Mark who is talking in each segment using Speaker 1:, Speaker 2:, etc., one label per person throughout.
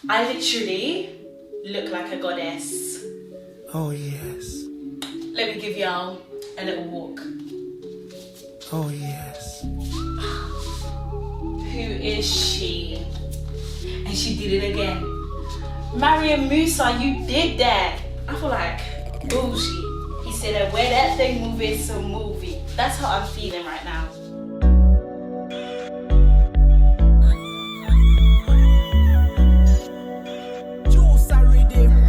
Speaker 1: I literally look like a goddess.
Speaker 2: Oh yes.
Speaker 1: Let me give y'all a little walk.
Speaker 2: Oh yes.
Speaker 1: Who is she? And she did it again. Mariam Musa, you did that. I feel like bougie. He said, where that thing move is so movie. That's how I'm feeling right now.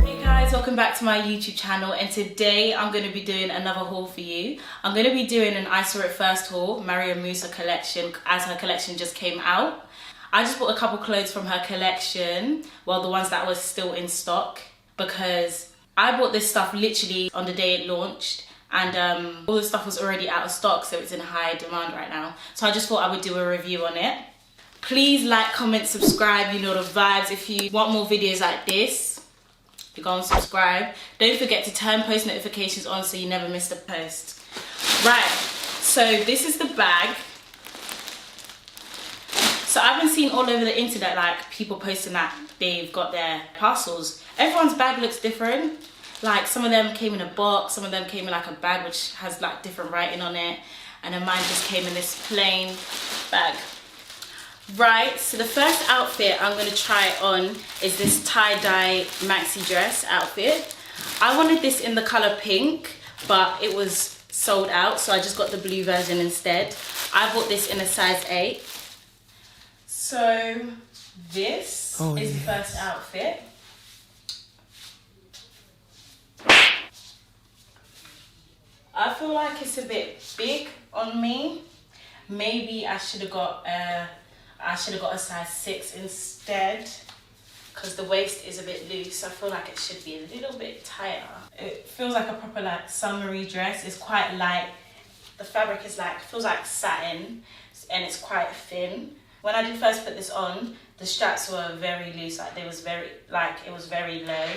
Speaker 1: Hey guys, welcome back to my YouTube channel, and today I'm going to be doing another haul for you. I'm going to be doing an ISAWITFIRST haul, Mariam Musa collection, as her collection just came out. I just bought a couple clothes from her collection, well, the ones that was still in stock, because I bought this stuff literally on the day it launched, and all the stuff was already out of stock, so it's in high demand right now. So I just thought I would do a review on it. Please like, comment, subscribe, you know the vibes. If you want more videos like this, you go and subscribe. Don't forget to turn post notifications on so you never miss a post. Right, so this is the bag. So I've been seeing all over the internet, like, people posting that they've got their parcels. Everyone's bag looks different. Like, some of them came in a box, some of them came in like a bag which has like different writing on it, and then mine just came in this plain bag. Right, so the first outfit I'm going to try on is this tie-dye maxi dress outfit. I wanted this in the colour pink, but it was sold out, so I just got the blue version instead. I bought this in a size 8. So this is the first outfit. I feel like it's a bit big on me. Maybe I should have got a size 6 instead, because the waist is a bit loose. I feel like it should be a little bit tighter. It feels like a proper like summery dress. It's quite light. The fabric is like, feels like satin, and it's quite thin. When I did first put this on, the straps were very loose, like it was very low.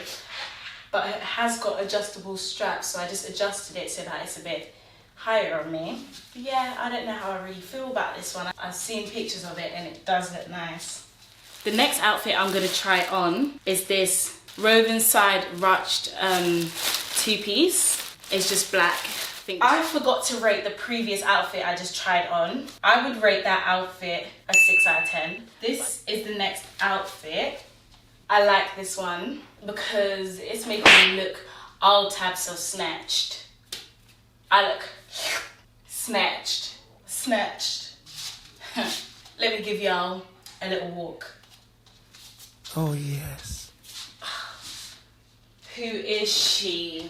Speaker 1: But it has got adjustable straps, so I just adjusted it so that it's a bit higher on me. But yeah, I don't know how I really feel about this one. I've seen pictures of it and it does look nice. The next outfit I'm going to try on is this woven side ruched two-piece. It's just black. I forgot to rate the previous outfit I just tried on. I would rate that outfit a 6 out of 10. This is the next outfit. I like this one because it's making me look all types of snatched. I look snatched. Let me give y'all a little walk.
Speaker 2: Oh yes.
Speaker 1: Who is she?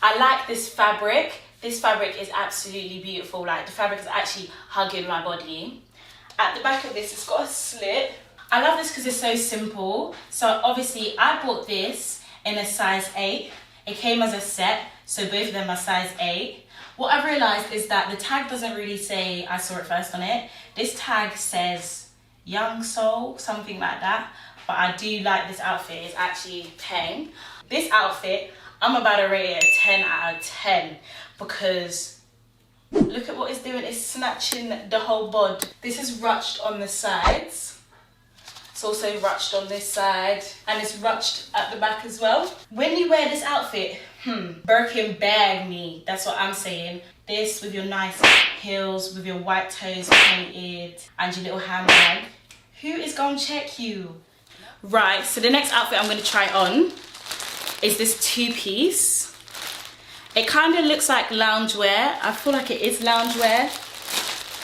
Speaker 1: I like this fabric. This fabric is absolutely beautiful. Like, the fabric is actually hugging my body. At the back of this, it's got a slit. I love this because it's so simple. So obviously I bought this in a size 8. It came as a set, so both of them are size 8. What I've realised is that the tag doesn't really say ISAWITFIRST on it. This tag says Young Soul, something like that. But I do like this outfit. It's actually 10. This outfit, I'm about to rate it a 10 out of 10 because look at what it's doing. It's snatching the whole bod. This is ruched on the sides. It's also ruched on this side, and it's ruched at the back as well. When you wear this outfit, Birkin bag me. That's what I'm saying. This with your nice heels, with your white toes painted, and your little handbag. Who is gonna check you? Right, so the next outfit I'm gonna try on is this two-piece. It kind of looks like loungewear. I feel like it is loungewear.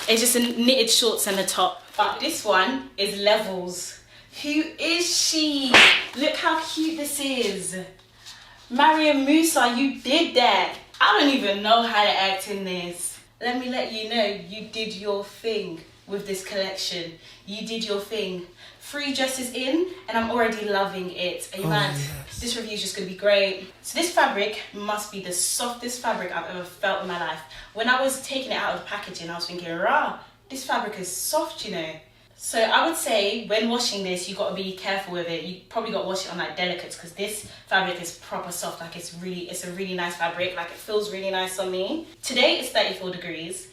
Speaker 1: It's just a knitted shorts and a top. But this one is levels. Who is she? Look how cute this is. Mariam Musa, you did that. I don't even know how to act in this. Let me let you know, you did your thing with this collection. You did your thing. 3 dresses in and I'm already loving it. Are you mad? Yes. This review is just going to be great. So this fabric must be the softest fabric I've ever felt in my life. When I was taking it out of the packaging, I was thinking, rah, this fabric is soft, you know. So I would say when washing this, you got to be careful with it. You probably got to wash it on like delicates because this fabric is proper soft. Like it's a really nice fabric. Like it feels really nice on me. Today it's 34 degrees.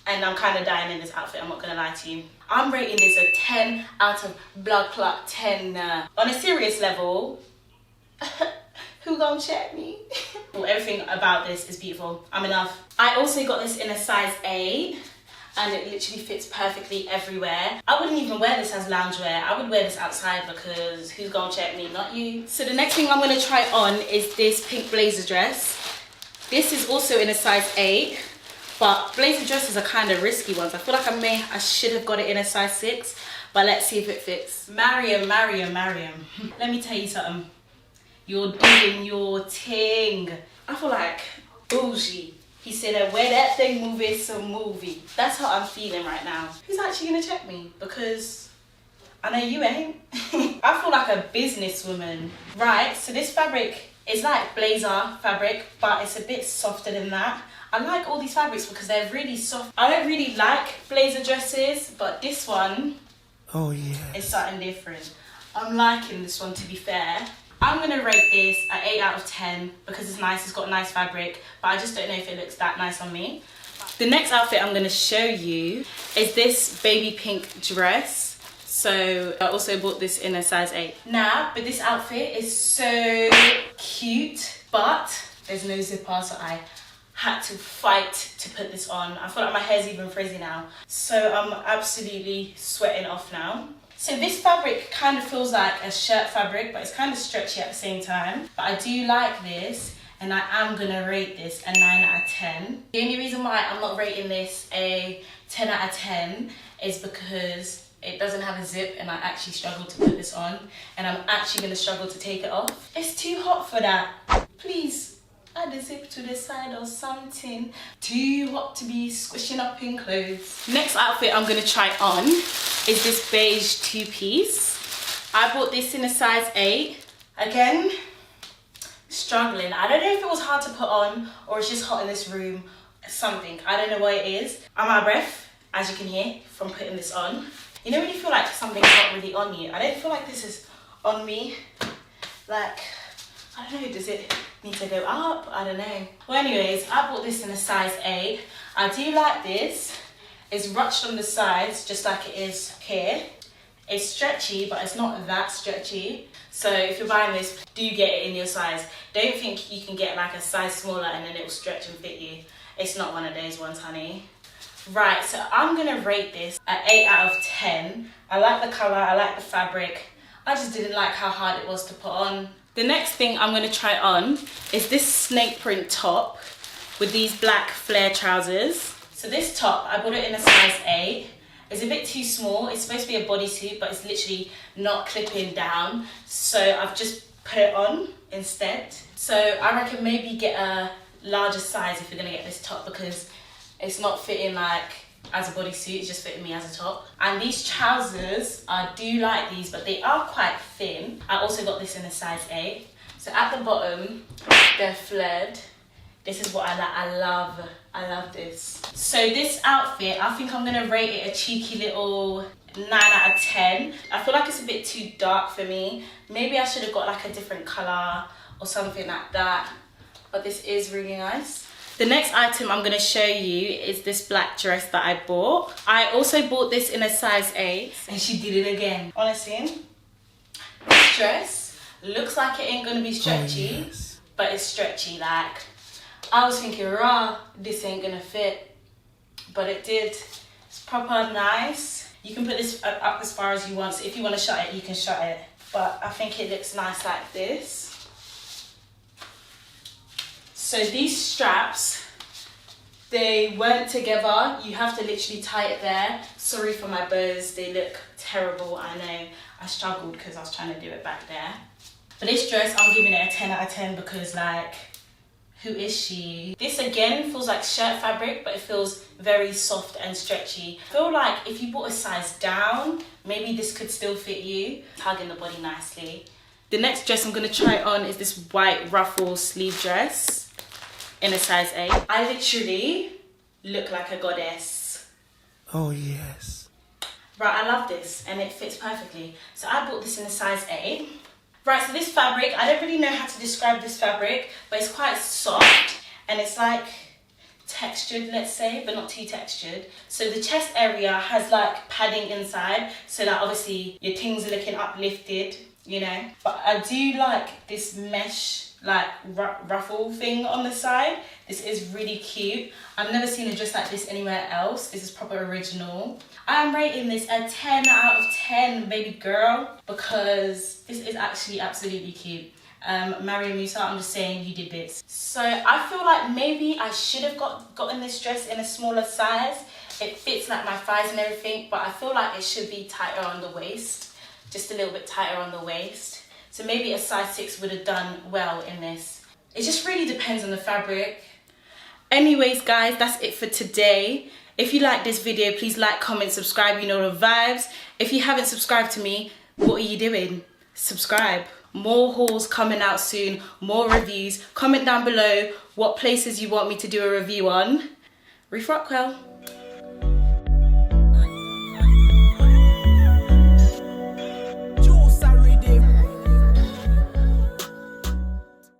Speaker 1: And I'm kind of dying in this outfit, I'm not gonna lie to you. I'm rating this a 10 out of blood clot 10. On a serious level, who gonna check me? Well, everything about this is beautiful. I'm in love. I also got this in a size 8 and it literally fits perfectly everywhere. I wouldn't even wear this as loungewear. I would wear this outside because who's gonna check me? Not you. So the next thing I'm gonna try on is this pink blazer dress. This is also in a size 8. But blazer dresses are kind of risky ones. I feel like I should have got it in a size 6, but let's see if it fits. Mariam. Let me tell you something. You're doing your thing. I feel like bougie. He said, where that thing move is some movie. That's how I'm feeling right now. Who's actually gonna check me? Because I know you ain't. I feel like a businesswoman. Right, so this fabric is like blazer fabric, but it's a bit softer than that. I like all these fabrics because they're really soft. I don't really like blazer dresses, but this one is something different. I'm liking this one, to be fair. I'm gonna rate this at 8 out of 10 because it's nice, it's got nice fabric, but I just don't know if it looks that nice on me. The next outfit I'm gonna show you is this baby pink dress. So I also bought this in a size 8. But this outfit is so cute, but there's no zipper, so I had to fight to put this on. I feel like my hair's even frizzy now. So I'm absolutely sweating off now. So this fabric kind of feels like a shirt fabric, but it's kind of stretchy at the same time. But I do like this, and I am gonna rate this a 9 out of 10. The only reason why I'm not rating this a 10 out of 10 is because it doesn't have a zip and I actually struggle to put this on, and I'm actually gonna struggle to take it off. It's too hot for that. Please add a zip to the side or something. Too hot to be squishing up in clothes. Next outfit I'm gonna try on is this beige 2 piece. I bought this in a size 8. Again, struggling. I don't know if it was hard to put on or it's just hot in this room. Something, I don't know what it is. I'm out of breath, as you can hear, from putting this on. You know when you feel like something's not really on you? I don't feel like this is on me. Like, I don't know, does it need to go up? I don't know. Well, anyways, I bought this in a size 8. I do like this. It's ruched on the sides, just like it is here. It's stretchy, but it's not that stretchy. So if you're buying this, do get it in your size. Don't think you can get like a size smaller and then it will stretch and fit you. It's not one of those ones, honey. Right, so I'm gonna rate this at 8 out of 10. I like the color, I like the fabric. I just didn't like how hard it was to put on. The next thing I'm gonna try on is this snake print top with these black flare trousers. So this top, I bought it in a size 8. It's a bit too small. It's supposed to be a bodysuit, but it's literally not clipping down. So I've just put it on instead. So I reckon maybe get a larger size if you're gonna get this top, because it's not fitting like as a bodysuit, it's just fitting me as a top. And these trousers, I do like these, but they are quite thin. I also got this in a size 8. So at the bottom, they're flared. This is what I like. I love this. So this outfit, I think I'm gonna rate it a cheeky little 9 out of 10. I feel like it's a bit too dark for me. Maybe I should have got like a different color or something like that. But this is really nice. The next item I'm gonna show you is this black dress that I bought. I also bought this in a size 8, and she did it again. Honestly, this dress looks like it ain't gonna be stretchy, but it's stretchy. Like, I was thinking, rah, this ain't gonna fit, but it did. It's proper nice. You can put this up as far as you want, so if you wanna shut it, you can shut it. But I think it looks nice like this. So these straps, they weren't together. You have to literally tie it there. Sorry for my bows, they look terrible. I know, I struggled because I was trying to do it back there. But this dress, I'm giving it a 10 out of 10 because like, who is she? This again feels like shirt fabric, but it feels very soft and stretchy. I feel like if you bought a size down, maybe this could still fit you. It's hugging the body nicely. The next dress I'm gonna try on is this white ruffle sleeve dress in a size 8. I literally look like a goddess.
Speaker 2: Oh yes.
Speaker 1: Right, I love this and it fits perfectly. So I bought this in a size 8. Right, so this fabric, I don't really know how to describe this fabric, but it's quite soft and it's like textured, let's say, but not too textured. So the chest area has like padding inside, so that obviously your things are looking uplifted, you know. But I do like this mesh like ruffle thing on the side. This is really cute. I've never seen a dress like this anywhere else. This is proper original. I'm rating this a 10 out of 10, baby girl, because this is actually absolutely cute. Mariam Musa, I'm just saying, you did this. So I feel like maybe I should have gotten this dress in a smaller size. It fits like my thighs and everything, but I feel like it should be tighter on the waist, just a little bit tighter on the waist. So maybe a size 6 would have done well in this. It just really depends on the fabric. Anyways guys, that's it for today. If you like this video, please like, comment, subscribe, you know the vibes. If you haven't subscribed to me, what are you doing? Subscribe. More hauls coming out soon, more reviews. Comment down below what places you want me to do a review on. Ruth Rocwel.